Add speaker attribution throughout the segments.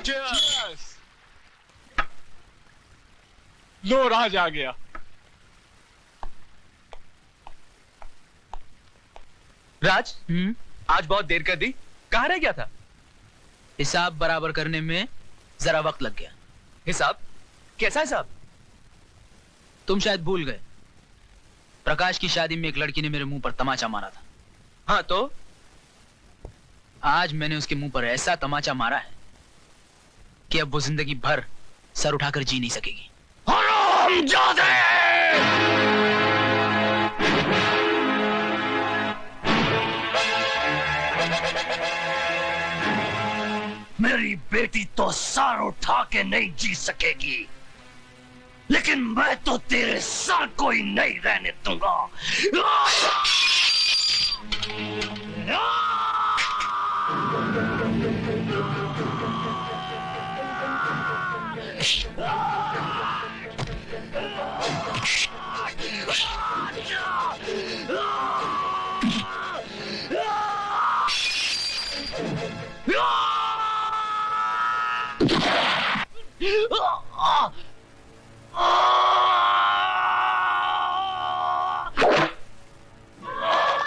Speaker 1: Cheers! लो राज आ गया।
Speaker 2: राज, आज बहुत देर कर दी, कहाँ रह गया था?
Speaker 3: हिसाब बराबर करने में जरा वक्त लग गया।
Speaker 2: हिसाब? कैसा हिसाब?
Speaker 3: तुम शायद भूल गए, प्रकाश की शादी में एक लड़की ने मेरे मुंह पर तमाचा मारा था।
Speaker 2: हाँ तो?
Speaker 3: आज मैंने उसके मुंह पर ऐसा तमाचा मारा है कि अब वो जिंदगी भर सर उठाकर जी नहीं सकेगी।
Speaker 2: हरामजादे! मेरी बेटी तो सर उठा के नहीं जी सकेगी, लेकिन मैं तो तेरे सर को ही नहीं रहने दूंगा।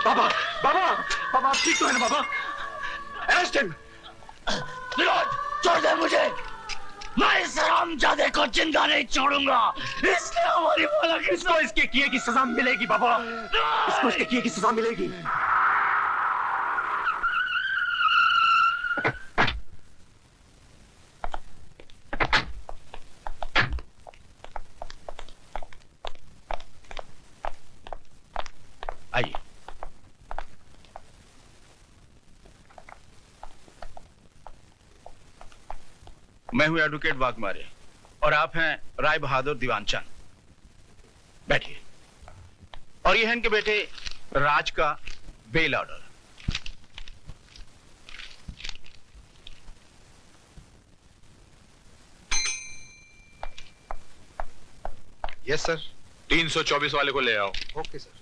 Speaker 2: बाबा, बाबा, बाबा आप ठीक तो है ना बाबा? Arrest him! विनोद, छोड़ दे मुझे! मैं इस हरामजादे को जिंदा नहीं छोड़ूंगा। इसने हमारी भला किसको इसके किए की सजा मिलेगी बाबा। इसको इसके किए की सजा मिलेगी। आइए।
Speaker 1: मैं हूं एडवोकेट वाघमारे और आप हैं राय बहादुर दीवानचंद। बैठिए। और ये है इनके बेटे राज का बेल ऑर्डर।
Speaker 4: Yes sir.
Speaker 1: 324 वाले को ले आओ।
Speaker 4: Okay sir.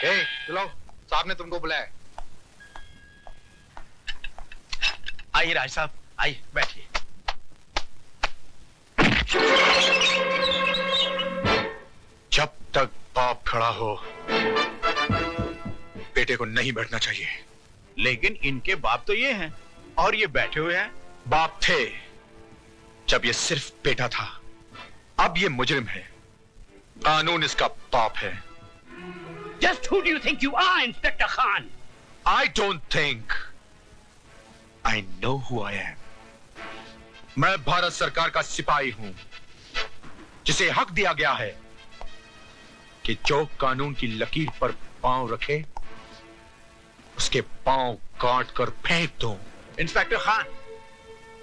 Speaker 4: ए, चलो, साहब ने तुमको बुलाया।
Speaker 1: आइए राज साहब, आइए बैठिए।
Speaker 4: जब तक बाप खड़ा हो बेटे को नहीं बैठना चाहिए।
Speaker 1: लेकिन इनके बाप तो ये हैं और ये बैठे हुए हैं।
Speaker 4: बाप थे जब ये सिर्फ बेटा था, अब ये मुजरिम है। कानून इसका बाप है।
Speaker 2: Just who do you think you are, Inspector Khan?
Speaker 4: I don't think. I know who I am. मैं भारत सरकार का सिपाही हूं, जिसे हक दिया गया है कि जो कानून की लकीर पर पांव रखे उसके पांव काट कर फेंक दो।
Speaker 1: इंस्पेक्टर खान,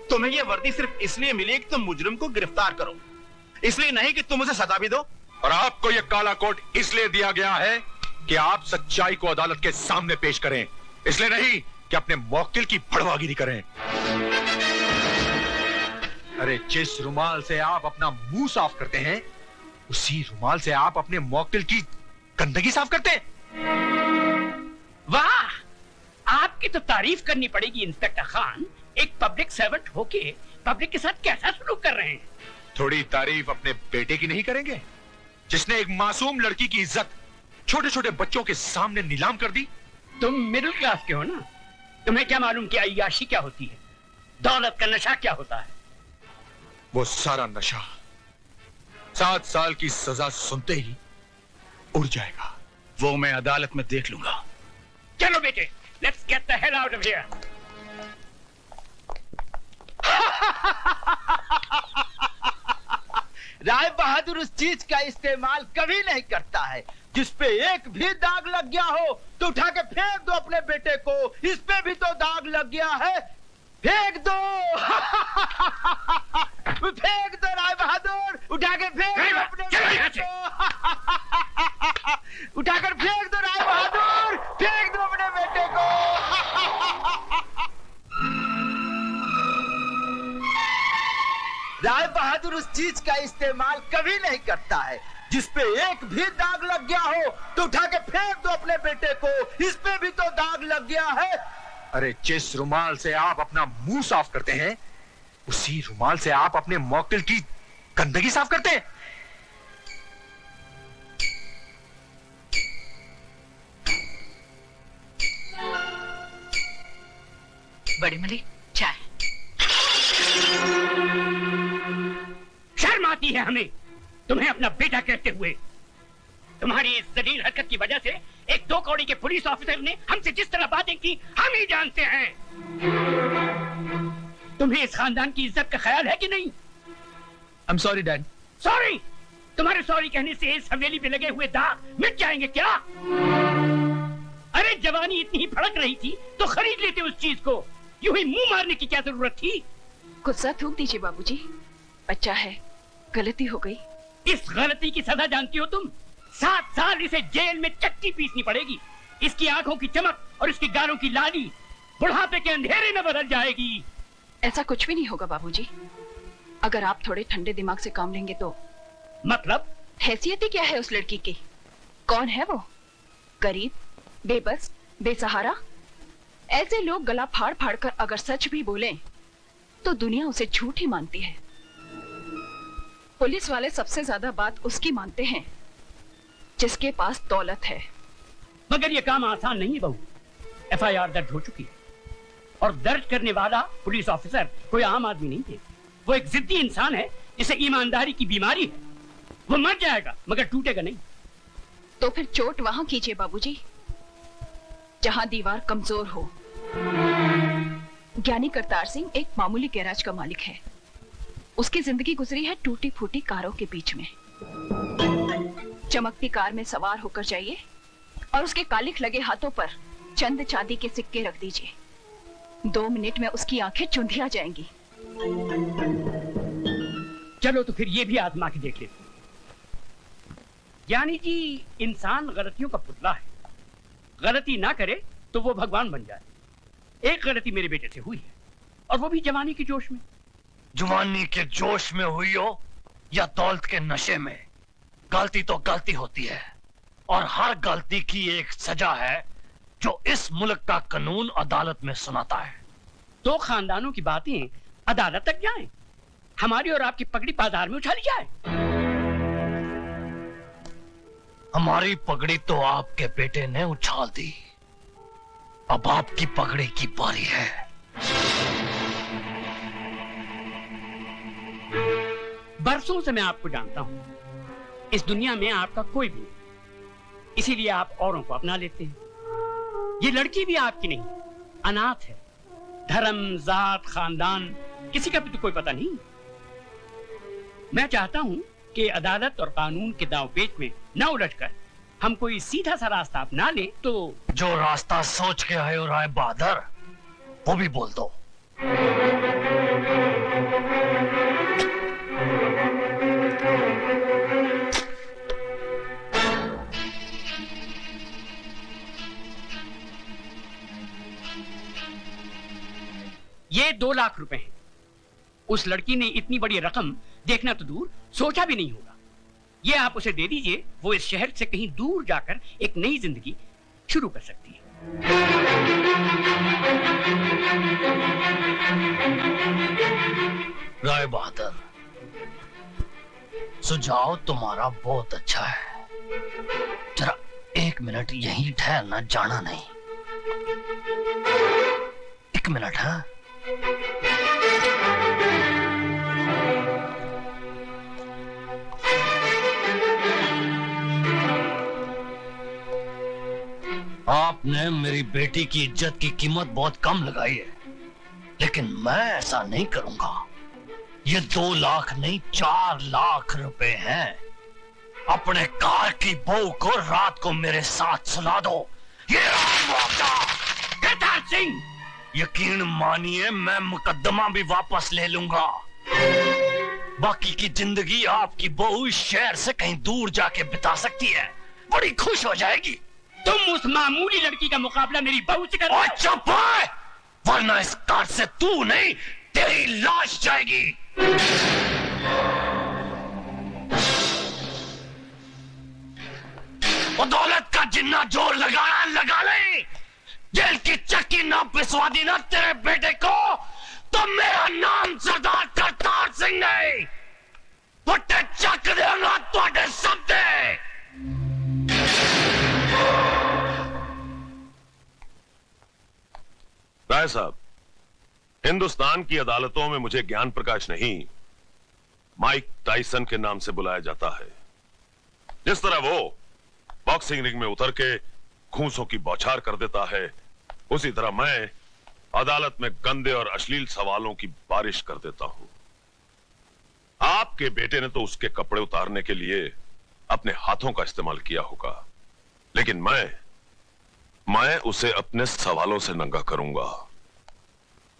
Speaker 1: तुम्हें यह वर्दी सिर्फ इसलिए मिली कि तुम मुजरिम को गिरफ्तार करो, इसलिए नहीं कि तुम उसे सजा भी दो।
Speaker 4: और आपको यह काला कोट इसलिए दिया गया है कि आप सच्चाई को अदालत के सामने पेश करें, इसलिए नहीं कि अपने मौकिल की भड़वागिरी करें। अरे जिस रुमाल से आप अपना मुंह साफ करते हैं, उसी रुमाल से आप अपने मौकिल की गंदगी साफ करते हैं।
Speaker 2: वाह, आपकी तो तारीफ करनी पड़ेगी इंस्पेक्टर खान। एक पब्लिक सर्वेंट होके पब्लिक के साथ कैसा सलूक कर रहे हैं।
Speaker 4: थोड़ी तारीफ अपने बेटे की नहीं करेंगे, जिसने एक मासूम लड़की की इज्जत छोटे छोटे बच्चों के सामने नीलाम कर दी।
Speaker 2: तुम मिडिल क्लास के हो ना, तुम्हें क्या मालूम कि अय्याशी क्या होती है, दौलत का नशा क्या होता है।
Speaker 4: वो सारा नशा 7 साल की सजा सुनते ही उड़ जाएगा।
Speaker 1: वो मैं अदालत में देख लूंगा।
Speaker 2: चलो बेटे, let's get the hell out of here.
Speaker 3: Rai Bahadur उस चीज का इस्तेमाल कभी नहीं करता है जिस पे एक भी दाग लग गया हो तो उठा के फेंक दो अपने बेटे को। इस पे भी तो दाग लग गया है, फेंक दो। फेंक दो राय बहादुर, उठा के फेंक दो अपने बेटे को। उठाकर फेंक दो राय बहादुर, फेंक दो अपने बेटे को। राय बहादुर उस चीज का इस्तेमाल कभी नहीं करता है जिस पे एक भी दाग लग गया हो तो उठा के फेंक दो अपने बेटे को। इस पे भी तो दाग लग गया है,
Speaker 4: अरे जिस रुमाल से आप अपना मुंह साफ करते हैं, उसी रुमाल से आप अपने मॉकटेल की गंदगी साफ करते हैं।
Speaker 5: बड़ी मलिक, चाय।
Speaker 2: शर्म आती है हमें तुम्हें अपना बेटा कहते हुए। तुम्हारी इस जलील हरकत की वजह से एक 2 कौड़ी के पुलिस ऑफिसर ने हमसे जिस तरह बातें की हम ही जानते हैं। तुम्हें इस खानदान की इज्जत का ख्याल है कि नहीं?
Speaker 3: I'm sorry, Dad.
Speaker 2: सॉरी? तुम्हारे सॉरी कहने से इस हवेली पे लगे हुए दाग मिट जाएंगे क्या? अरे जवानी इतनी भड़क रही थी तो खरीद लेते उस चीज को। यूं ही मुंह मारने की क्या जरूरत थी?
Speaker 5: गुस्सा थूक दीजिए बाबूजी, बच्चा है, गलती हो गई।
Speaker 2: इस गलती की सजा जानती हो तुम? 7 साल इसे जेल में चक्की पीसनी पड़ेगी। इसकी आंखों की चमक और इसकी गालों की लाली बुढ़ापे के अंधेरे में बदल जाएगी।
Speaker 5: ऐसा कुछ भी नहीं होगा बाबूजी, अगर आप थोड़े ठंडे दिमाग से काम लेंगे तो।
Speaker 2: मतलब?
Speaker 5: हैसियत ही क्या है उस लड़की की? कौन है वो? गरीब, बेबस, बेसहारा। ऐसे लोग गला फाड़ फाड़ कर अगर सच भी बोलें तो दुनिया उसे झूठ ही मानती है। पुलिस वाले सबसे ज्यादा बात उसकी मानते हैं जिसके पास दौलत है।
Speaker 2: मगर ये काम आसान नहीं है बहू। FIR दर्ज हो चुकी है और दर्ज करने वाला पुलिस ऑफिसर कोई आम आदमी नहीं है। वो एक जिद्दी इंसान है जिसे ईमानदारी की बीमारी है। वो मर जाएगा मगर टूटेगा नहीं।
Speaker 5: तो फिर चोट वहां कीजिए बाबूजी जहां दीवार कमजोर हो। ज्ञानी करतार सिंह एक मामूली गैराज का मालिक है। उसकी जिंदगी गुजरी है टूटी फूटी कारों के बीच में। चमकती कार में सवार होकर जाइए और उसके कालिख लगे हाथों पर चंद चांदी के सिक्के रख दीजिए। 2 मिनट में उसकी आंखें चुंधिया जाएंगी।
Speaker 2: चलो तो फिर ये भी आजमा के देख लेते। यानी कि इंसान गलतियों का पुतला है। गलती ना करे तो वो भगवान बन जाए। एक गलती मेरे बेटे से हुई है और वो भी जवानी के जोश में।
Speaker 6: जवानी के जोश में हुई हो या दौलत के नशे में, गलती तो गलती होती है और हर गलती की एक सजा है जो इस मुल्क का कानून अदालत में सुनाता है।
Speaker 2: 2 खानदानों की बातें अदालत तक जाएं, हमारी और आपकी पगड़ी बाजार में उछाली जाए।
Speaker 6: हमारी पगड़ी तो आपके बेटे ने उछाल दी, अब आपकी पगड़ी की बारी है।
Speaker 2: बरसों से मैं आपको जानता हूं। इस दुनिया में आपका कोई भी नहीं, इसीलिए आप औरों को अपना लेते हैं। ये लड़की भी आपकी नहीं, अनाथ है। धर्म, जात, खानदान किसी का भी तो कोई पता नहीं। मैं चाहता हूं कि अदालत और कानून के दांवपेच में न उलझकर हम कोई सीधा सा रास्ता अपना लें। तो
Speaker 6: जो रास्ता सोच के आए हो राय बहादुर, वो भी बोल दो।
Speaker 2: ये 2 लाख रुपए हैं। उस लड़की ने इतनी बड़ी रकम देखना तो दूर सोचा भी नहीं होगा। ये आप उसे दे दीजिए, वो इस शहर से कहीं दूर जाकर एक नई जिंदगी शुरू कर सकती है।
Speaker 6: राय बहादुर, सुझाव तुम्हारा बहुत अच्छा है। जरा 1 मिनट यहीं ठहरना, जाना नहीं। 1 मिनट है। आपने मेरी बेटी की इज्जत की कीमत बहुत कम लगाई है, लेकिन मैं ऐसा नहीं करूंगा। ये 2 लाख नहीं 4 लाख रुपए हैं। अपने कार की बहू को रात को मेरे साथ सुला दो। ये मौका।
Speaker 2: करतार सिंह,
Speaker 6: यकीन मानिए मैं मुकद्दमा भी वापस ले लूंगा। बाकी की जिंदगी आपकी बहू इस शहर से कहीं दूर जाके बिता सकती है, बड़ी खुश हो जाएगी।
Speaker 2: तुम उस मामूली लड़की का मुकाबला मेरी बहू से कर।
Speaker 6: और चुप है, वरना इस कार से तू नहीं तेरी लाश जाएगी। वो दौलत का जिन्ना जोर लगाना लगा ले,
Speaker 2: जेल की चक्की ना पिसवा दी ना तेरे बेटे को, तो मेरा नाम सरदार करतार सिंह नहीं, पुट्टे चक देगा तुहाडे सबदे।
Speaker 7: राय साहब, हिंदुस्तान की अदालतों में मुझे ज्ञान प्रकाश नहीं, माइक टाइसन के नाम से बुलाया जाता है। जिस तरह वो बॉक्सिंग रिंग में उतर के घूंसों की बौछार कर देता है, उसी तरह मैं अदालत में गंदे और अश्लील सवालों की बारिश कर देता हूं। आपके बेटे ने तो उसके कपड़े उतारने के लिए अपने हाथों का इस्तेमाल किया होगा, लेकिन मैं उसे अपने सवालों से नंगा करूंगा।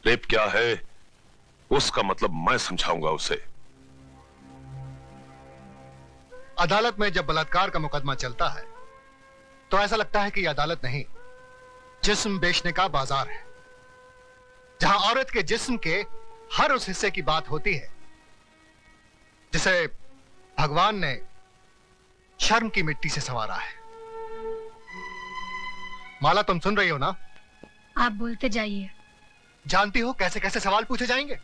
Speaker 7: रेप क्या है उसका मतलब मैं समझाऊंगा उसे।
Speaker 8: अदालत में जब बलात्कार का मुकदमा चलता है तो ऐसा लगता है कि यह अदालत नहीं, जिस्म बेचने का बाजार है, जहां औरत के जिस्म के हर उस हिस्से की बात होती है जिसे भगवान ने शर्म की मिट्टी से संवारा है। माला, तुम सुन रही हो ना?
Speaker 9: आप बोलते जाइए।
Speaker 8: जानती हो कैसे कैसे सवाल पूछे जाएंगे?